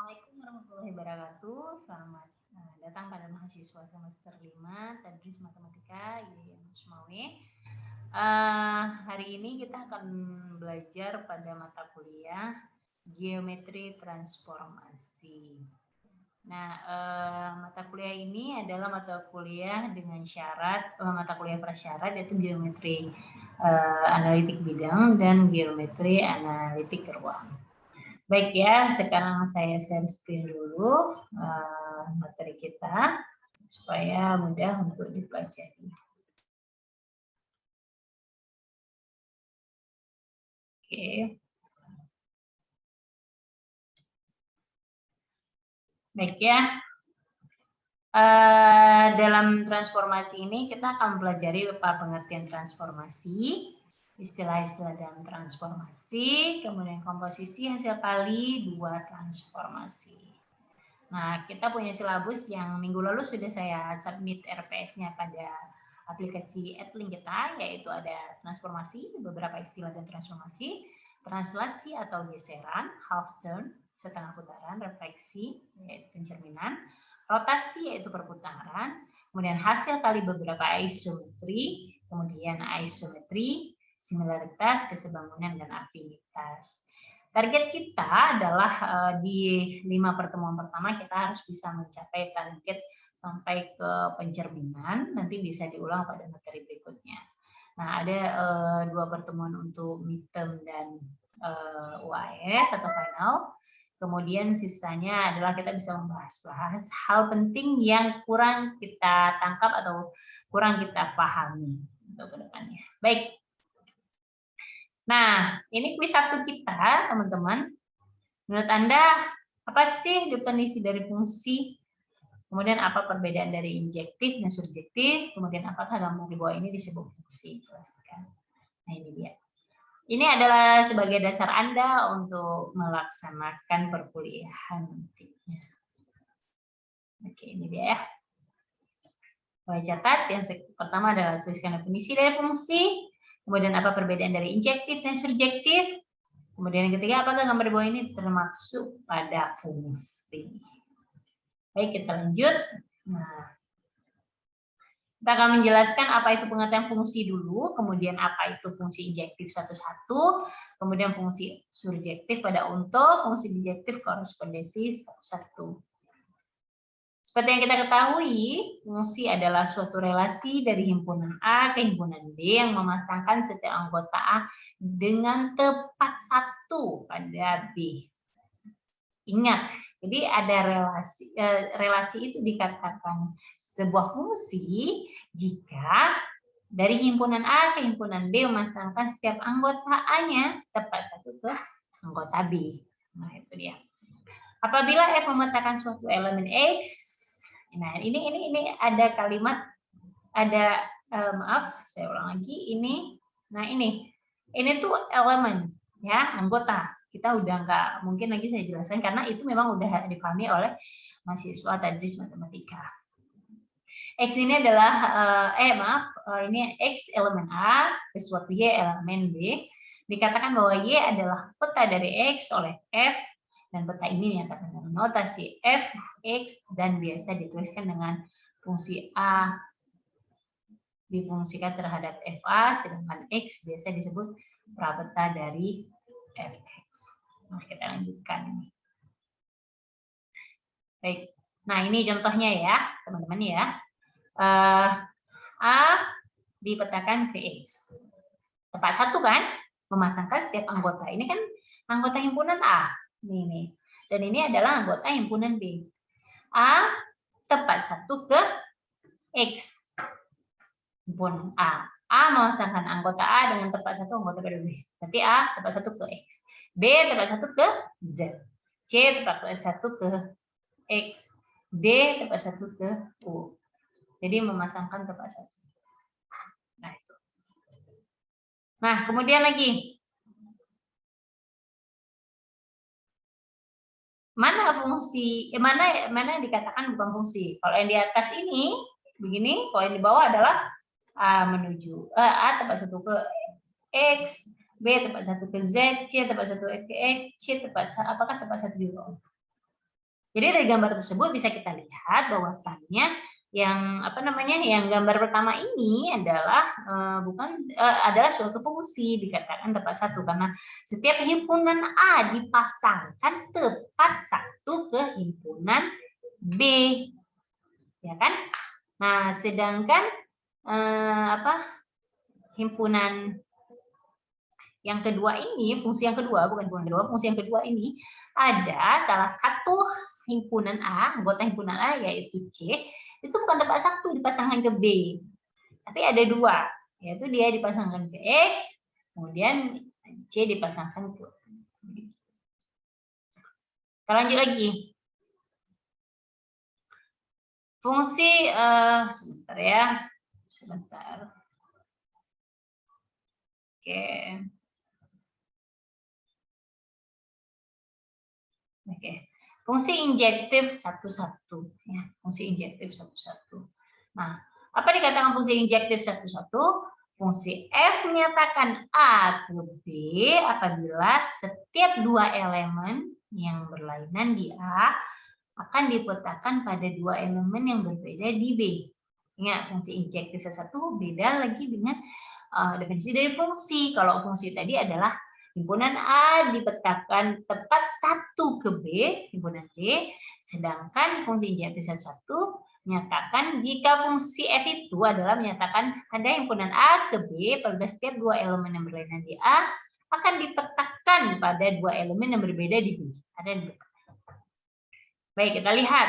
Assalamualaikum warahmatullahi wabarakatuh. Selamat datang pada mahasiswa semester 5 Tadris Matematika IAIN Sumawe. Hari ini kita akan belajar pada mata kuliah Geometri Transformasi. Nah, mata kuliah ini adalah mata kuliah dengan syarat, mata kuliah prasyarat yaitu geometri analitik bidang dan geometri analitik ruang. Baik ya, sekarang saya share screen dulu materi kita supaya mudah untuk dipelajari. Oke. Baik ya. Dalam transformasi ini kita akan pelajari apa pengertian transformasi, istilah-istilah dalam transformasi, kemudian komposisi hasil kali dua transformasi. Nah, kita punya silabus yang minggu lalu sudah saya submit RPS-nya pada aplikasi Edlink kita, yaitu ada transformasi, beberapa istilah dan transformasi, translasi atau geseran, half turn, setengah putaran, refleksi, yaitu pencerminan, rotasi yaitu perputaran, kemudian hasil kali beberapa isometri, kemudian isometri, similaritas, kesebangunan, dan afinitas. Target kita adalah di 5 pertemuan pertama kita harus bisa mencapai target sampai ke pencerminan, nanti bisa diulang pada materi berikutnya. Nah, ada 2 pertemuan untuk midterm dan UAS atau final. Kemudian sisanya adalah kita bisa membahas hal penting yang kurang kita tangkap atau kurang kita pahami untuk kedepannya. Baik. Nah, ini kuis 1 kita, teman-teman. Menurut Anda, apa sih definisi dari fungsi? Kemudian apa perbedaan dari injektif dan surjektif? Kemudian apakah gambar di bawah ini disebut fungsi? Jelaskan. Nah, ini dia. Ini adalah sebagai dasar Anda untuk melaksanakan perkuliahan nantinya. Oke, ini dia ya. Mulai catat, yang pertama adalah tuliskan definisi dari fungsi, kemudian apa perbedaan dari injektif dan surjektif, kemudian yang ketiga, apakah gambar di bawah ini termasuk pada fungsi. Baik, kita lanjut. Nah, kita akan menjelaskan apa itu pengertian fungsi dulu, kemudian apa itu fungsi injektif satu-satu, kemudian fungsi surjektif pada untuk, fungsi bijektif korespondensi satu-satu. Seperti yang kita ketahui, fungsi adalah suatu relasi dari himpunan A ke himpunan B yang memasangkan setiap anggota A dengan tepat satu pada B. Ingat, jadi ada relasi itu dikatakan sebuah fungsi jika dari himpunan A ke himpunan B memasangkan setiap anggota A-nya tepat satu ke anggota B. Nah, itu dia. Apabila F memetakan suatu elemen X, nah ini ada kalimat, ada maaf, saya ulang lagi ini. Nah, ini tuh elemen ya, anggota. Kita udah nggak mungkin lagi saya jelaskan karena itu memang udah dipahami oleh mahasiswa Tadris Matematika. X ini adalah ini X elemen A, suatu Y elemen B. Dikatakan bahwa Y adalah peta dari X oleh F, dan peta ini dinyatakan dengan notasi F, X, dan biasa dituliskan dengan fungsi A difungsikan terhadap FA, sedangkan X biasa disebut prapeta dari Fx. Nah, kita lanjutkan ini. Baik. Nah, ini contohnya ya, teman-teman ya. A dipetakan ke X. Tepat satu kan? Memasangkan setiap anggota. Ini kan anggota himpunan A. Ini. Dan ini adalah anggota himpunan B. A tepat satu ke X. Himpunan A. A memasangkan anggota A dengan tepat satu anggota B. Berarti A tepat satu ke X. B tepat satu ke Z. C tepat satu ke X. D tepat satu ke U. Jadi memasangkan tepat satu. Nah, itu. Nah, kemudian lagi. Mana fungsi, mana dikatakan bukan fungsi. Kalau yang di atas ini begini, kalau yang di bawah adalah A menuju A tepat satu ke X, B tepat satu ke Z, C tepat satu ke X, C tepat apakah tepat satu juga? Jadi dari gambar tersebut bisa kita lihat bahwasannya yang yang gambar pertama ini adalah adalah suatu fungsi dikatakan tepat satu karena setiap himpunan A dipasangkan tepat satu ke himpunan B, ya kan? Nah, sedangkan himpunan yang kedua ini, fungsi yang kedua, bukan himpunan kedua, fungsi yang kedua ini ada salah satu himpunan A, anggota himpunan A yaitu C, itu bukan tepat satu dipasangkan ke B, tapi ada dua, yaitu dia dipasangkan ke X, kemudian C dipasangkan ke B. Kita lanjut lagi. Fungsi, sebentar ya, sebentar. Oke. Fungsi injektif satu-satu, ya, fungsi injektif satu-satu. Nah, apa dikatakan fungsi injektif satu-satu? Fungsi F menyatakan A ke B apabila setiap dua elemen yang berlainan di A akan dipetakan pada dua elemen yang berbeda di B. Ingat, fungsi injektif satu beda lagi dengan definisi dari fungsi. Kalau fungsi tadi adalah himpunan A dipetakan tepat satu ke B, himpunan B, sedangkan fungsi injektif satu menyatakan jika fungsi F itu adalah menyatakan ada himpunan A ke B pada setiap dua elemen yang berlainan di A akan dipetakan pada dua elemen yang berbeda di B. Baik, kita lihat.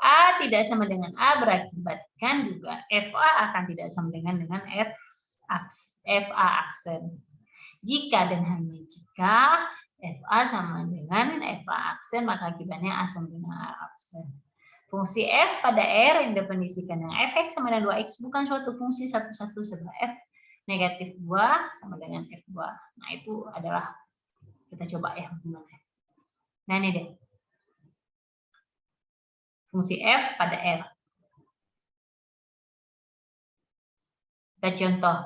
A tidak sama dengan A berakibatkan juga FA akan tidak sama dengan FA aksen. Jika dan hanya jika FA sama dengan FA aksen, maka akibatnya A sama dengan A aksen. Fungsi F pada R yang didefinisikan dengan Fx sama dengan 2x bukan suatu fungsi satu-satu sebab F negatif 2 sama dengan F2. Nah, itu adalah, kita coba ya gimana. Nah, ini deh. Fungsi F pada R. Kita contoh.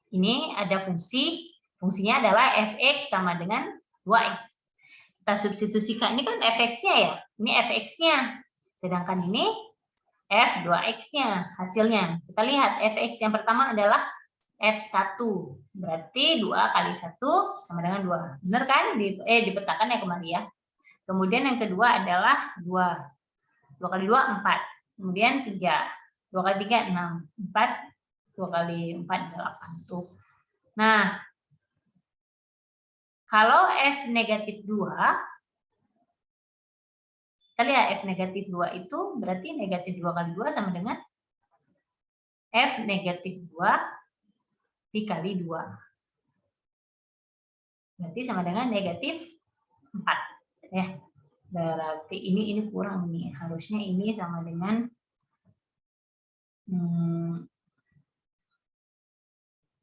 Ini ada fungsinya adalah fx sama dengan 2x. Kita substitusikan, ini kan fx-nya ya, ini fx-nya. Sedangkan ini f2x-nya, hasilnya. Kita lihat fx yang pertama adalah f1, berarti 2 kali 1 sama dengan 2. Benar kan? Dipetakan ya kembali ya. Kemudian yang kedua adalah 2. 2 kali 2, 4. Kemudian 3. 2 kali 3, 6. 4. 2 kali 4, 8. Tuh. Nah, kalau F negatif 2, kita lihat F negatif 2 itu berarti negatif 2 kali 2 sama dengan F negatif 2 dikali 2. Berarti sama dengan negatif 4. Ya. Berarti ini kurang nih. Harusnya ini sama dengan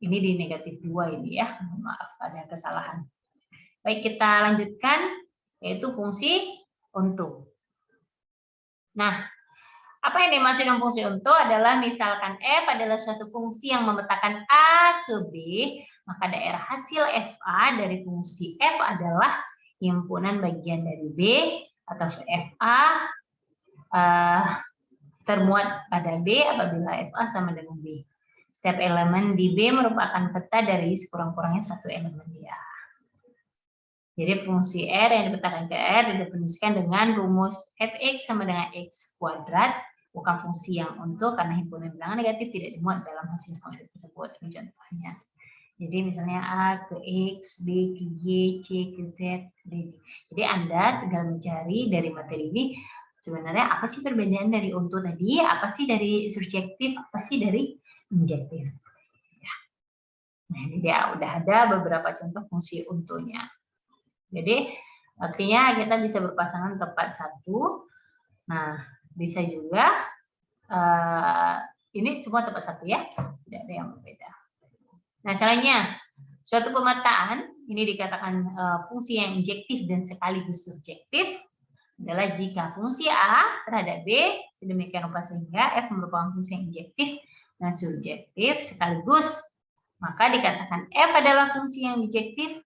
ini di negatif 2 ini ya. Maaf, ada kesalahan. Baik, kita lanjutkan, yaitu fungsi onto. Nah, apa yang dimaksud dengan fungsi onto adalah misalkan F adalah suatu fungsi yang memetakan A ke B, maka daerah hasil FA dari fungsi F adalah himpunan bagian dari B atau FA termuat pada B apabila FA sama dengan B. Setiap elemen di B merupakan peta dari sekurang-kurangnya satu elemen di A. Jadi fungsi R yang dipetakan ke R didefinisikan dengan rumus fx sama dengan x kuadrat, bukan fungsi yang onto karena himpunan bilangan negatif tidak dimuat dalam hasil fungsi tersebut. Ini contohnya. Jadi misalnya A ke X, B ke Y, C ke Z, D. Jadi Anda tinggal mencari dari materi ini sebenarnya apa sih perbedaan dari onto tadi, apa sih dari surjektif, apa sih dari injektif. Ya. Nah ini dia, udah ada beberapa contoh fungsi ontonya. Jadi artinya kita bisa berpasangan tepat satu. Nah bisa juga ini semua tepat satu ya, tidak ada yang berbeda. Nah, selanjutnya, suatu pemetaan, ini dikatakan fungsi yang injektif dan sekaligus surjektif, adalah jika fungsi A terhadap B, sedemikian rupa sehingga F merupakan fungsi yang injektif dan surjektif sekaligus, maka dikatakan F adalah fungsi yang injektif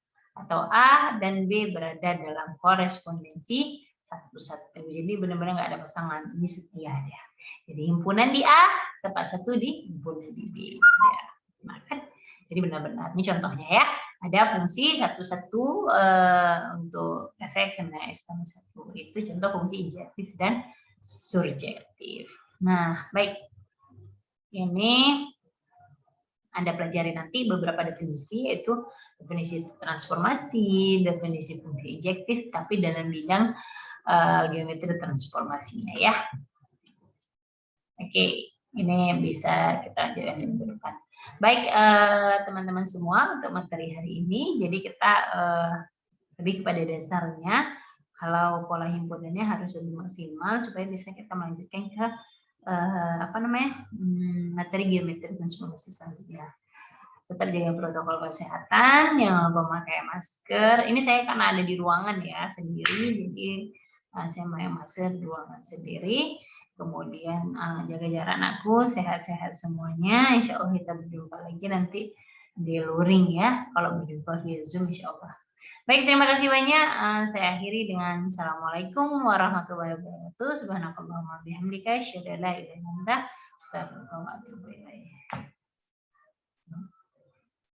atau A dan B berada dalam korespondensi satu-satu. Jadi benar-benar nggak ada pasangan, ini setia ya. Jadi himpunan di A, tempat satu di himpunan di B. Ya. Nah, kan? Jadi benar-benar, ini contohnya ya. Ada fungsi satu-satu untuk fx sama x tambah 1. Itu contoh fungsi injektif dan surjektif. Nah, baik. Ini Anda pelajari nanti beberapa definisi, yaitu definisi transformasi, definisi fungsi injektif, tapi dalam bidang geometri transformasinya ya. Oke, ini bisa kita lanjutkan minggu depan. Baik, teman-teman semua, untuk materi hari ini, jadi kita lebih kepada dasarnya, kalau pola himpunannya harus lebih maksimal supaya bisa kita melanjutkan ke materi geometri transformasi selanjutnya. Tetap jaga protokol kesehatan, jangan lupa memakai masker. Ini saya karena ada di ruangan ya sendiri, jadi saya pakai masker di ruangan sendiri. Kemudian jaga jarak anakku, sehat-sehat semuanya. Insya Allah kita berjumpa lagi nanti di luring ya. Kalau berjumpa via Zoom, insya Allah. Baik, terima kasih banyak. Saya akhiri dengan Assalamualaikum warahmatullahi wabarakatuh. Subhanakallahumma bihamdika, asyhadu an la ilaha illa anta, astaghfiruka wa atubu ilaik.